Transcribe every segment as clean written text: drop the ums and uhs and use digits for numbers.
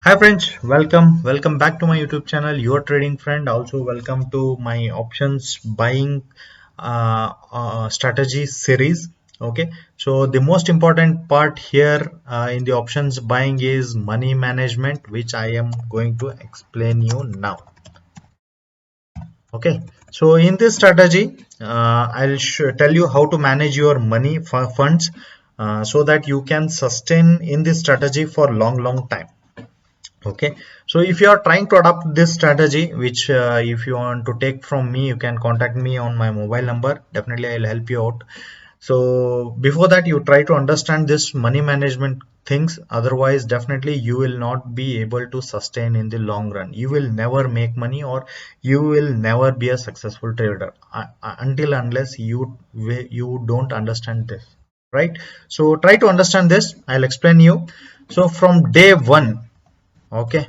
Hi friends, welcome back to my YouTube channel, your trading friend. Also welcome to my options buying strategy series. Okay, so the most important part here in the options buying is money management, which I am going to explain you now. Okay, so in this strategy I'll tell you how to manage your money funds so that you can sustain in this strategy for long time. Okay, so if you are trying to adopt this strategy, which if you want to take from me, you can contact me on my mobile number. Definitely I'll help you out. So before that, you try to understand this money management things, otherwise definitely you will not be able to sustain in the long run. You will never make money, or you will never be a successful trader until unless you don't understand this, right? So try to understand this. I'll explain you. So from day one, okay,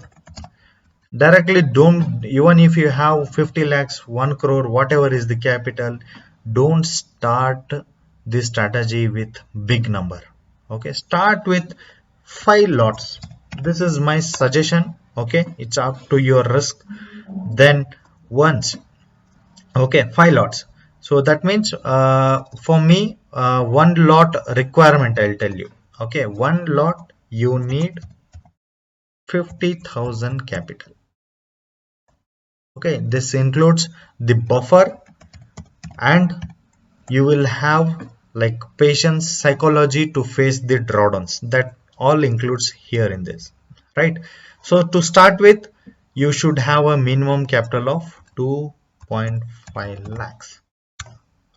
directly don't, even if you have 50 lakhs, 1 crore, whatever is the capital, don't start this strategy with big number. Okay, start with 5 lots. This is my suggestion. Okay, it's up to your risk. Then once, okay, 5 lots. So that means for me, one lot requirement, I'll tell you. Okay, one lot you need 50,000 capital. Okay, this includes the buffer, and you will have like patience, psychology to face the drawdowns. That all includes here in this, right? So to start with, you should have a minimum capital of 2.5 lakhs,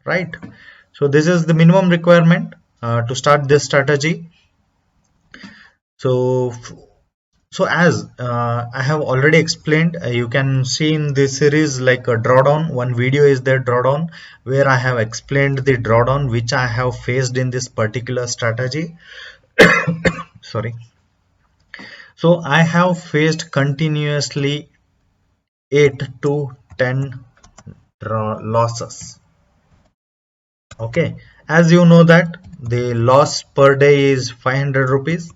right? So this is the minimum requirement to start this strategy. So as I have already explained, you can see in this series like a drawdown. One video is there, drawdown, where I have explained the drawdown which I have faced in this particular strategy. Sorry. So I have faced continuously 8 to 10 losses. Okay, as you know that the loss per day is 500 rupees.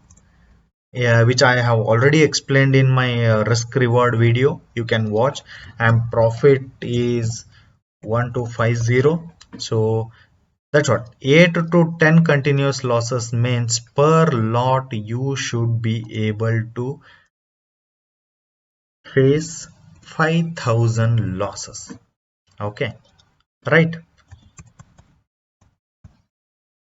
Yeah, which I have already explained in my risk reward video. You can watch. And profit is 1250. So that's what 8 to 10 continuous losses means per lot you should be able to face 5,000 losses. Okay, right?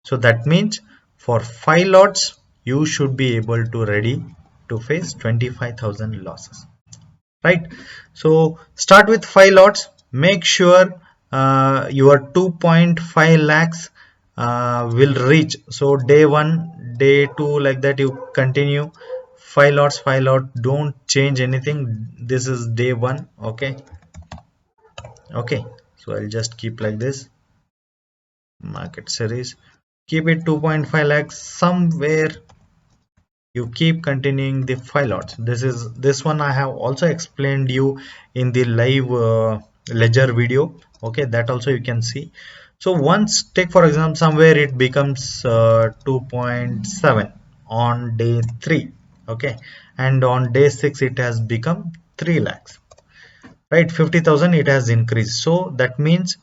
So that means for 5 lots you should be able to ready to face 25,000 losses. Right, so start with 5 lots. Make sure your 2.5 lakhs will reach. So day 1, day 2, like that you continue 5 lots, 5 lot, don't change anything. This is day 1. Okay, so I'll just keep like this. Market series, keep it 2.5 lakhs. Somewhere you keep continuing the 5 lots. This one I have also explained you in the live ledger video. Okay, that also you can see. So once, take for example, somewhere it becomes 2.7 on day 3. Okay, and on day 6 it has become 3 lakhs, right? 50,000 it has increased. So that means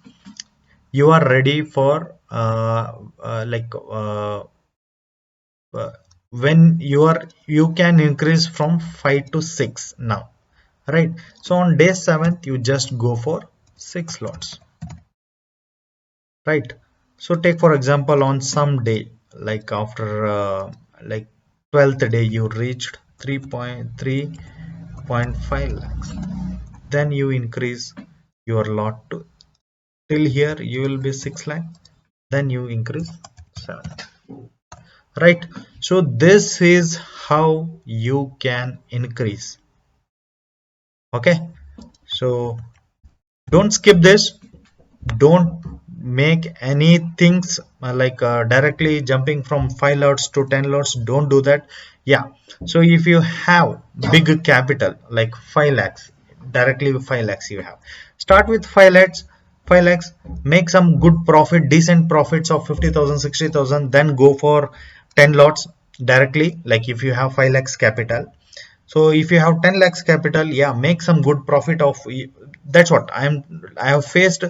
you are ready for when you can increase from 5 to 6 now, right? So on day 7th you just go for 6 lots, right? So take for example, on some day, like after like 12th day you reached 3.5 lakhs, then you increase your lot to, till here you will be 6 lakh, then you increase 7, right? So this is how you can increase. Okay, so don't skip this. Don't make any things directly jumping from 5 lots to 10 lots. Don't do that. Yeah, so if you have big capital like 5 lakhs, directly 5 lakhs you have, start with 5 lakhs. 5 lakhs, make some good profit, decent profits of 50,000, 60,000, then go for 10 lots directly. Like if you have 5 lakhs capital, So if you have 10 lakhs capital, yeah, make some good profit of. That's what I have faced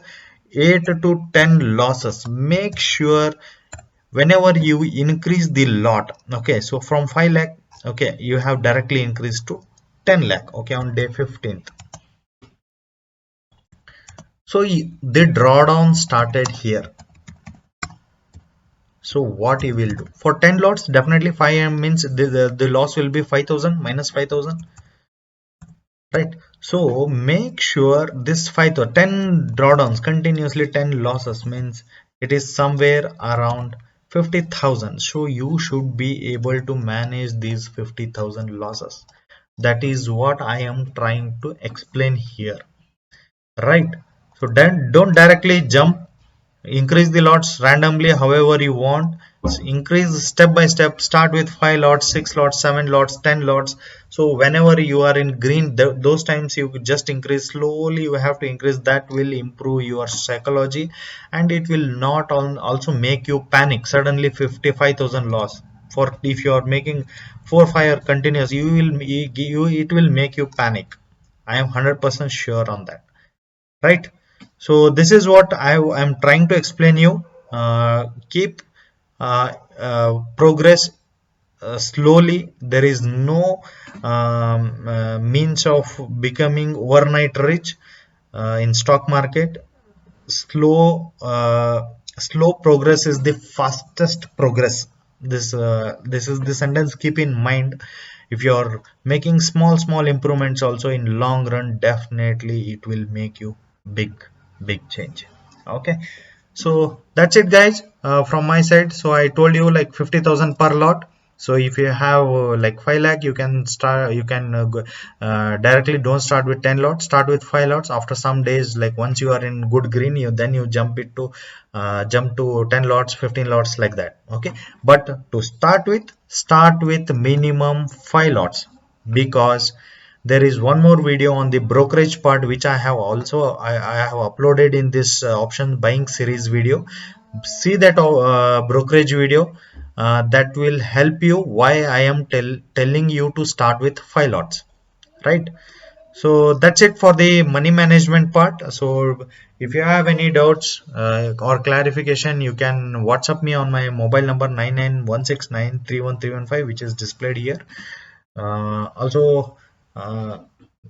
8 to 10 losses. Make sure whenever you increase the lot, okay, so from 5 lakh, okay, you have directly increased to 10 lakh, okay, on day 15th. So the drawdown started here. So what you will do for 10 lots, definitely 5 means the loss will be 5,000 minus 5,000, right? So make sure this 5 to 10 drawdowns continuously, 10 losses means it is somewhere around 50,000. So you should be able to manage these 50,000 losses. That is what I am trying to explain here, right? So then don't directly jump, increase the lots randomly however you want. Increase step by step, start with 5 lots, 6 lots, 7 lots, 10 lots. So whenever you are in green, those times you just increase slowly. You have to increase. That will improve your psychology, and it will not also make you panic suddenly. 55,000 loss for if you are making 4 5 continuous, it will make you panic. I am 100% sure on that, right? So this is what I am trying to explain you. Keep progress slowly. There is no means of becoming overnight rich in stock market. Slow progress is the fastest progress. This is the sentence, keep in mind. If you are making small improvements also, in long run definitely it will make you big change. Okay, so that's it guys, from my side. So I told you like 50,000 per lot. So if you have like 5 lakh, you can start, you can directly don't start with 10 lots, start with 5 lots. After some days, like once you are in good green, you then you jump to 10 lots, 15 lots, like that. Okay, but to start with minimum 5 lots, because there is one more video on the brokerage part which I have also I have uploaded in this option buying series video. See that brokerage video. That will help you why I am telling you to start with 5 lots, right? So that's it for the money management part. So if you have any doubts or clarification, you can WhatsApp me on my mobile number 9916931315, which is displayed here. Also,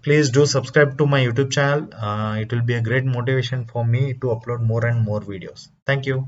please do subscribe to my YouTube channel. It will be a great motivation for me to upload more and more videos. Thank you.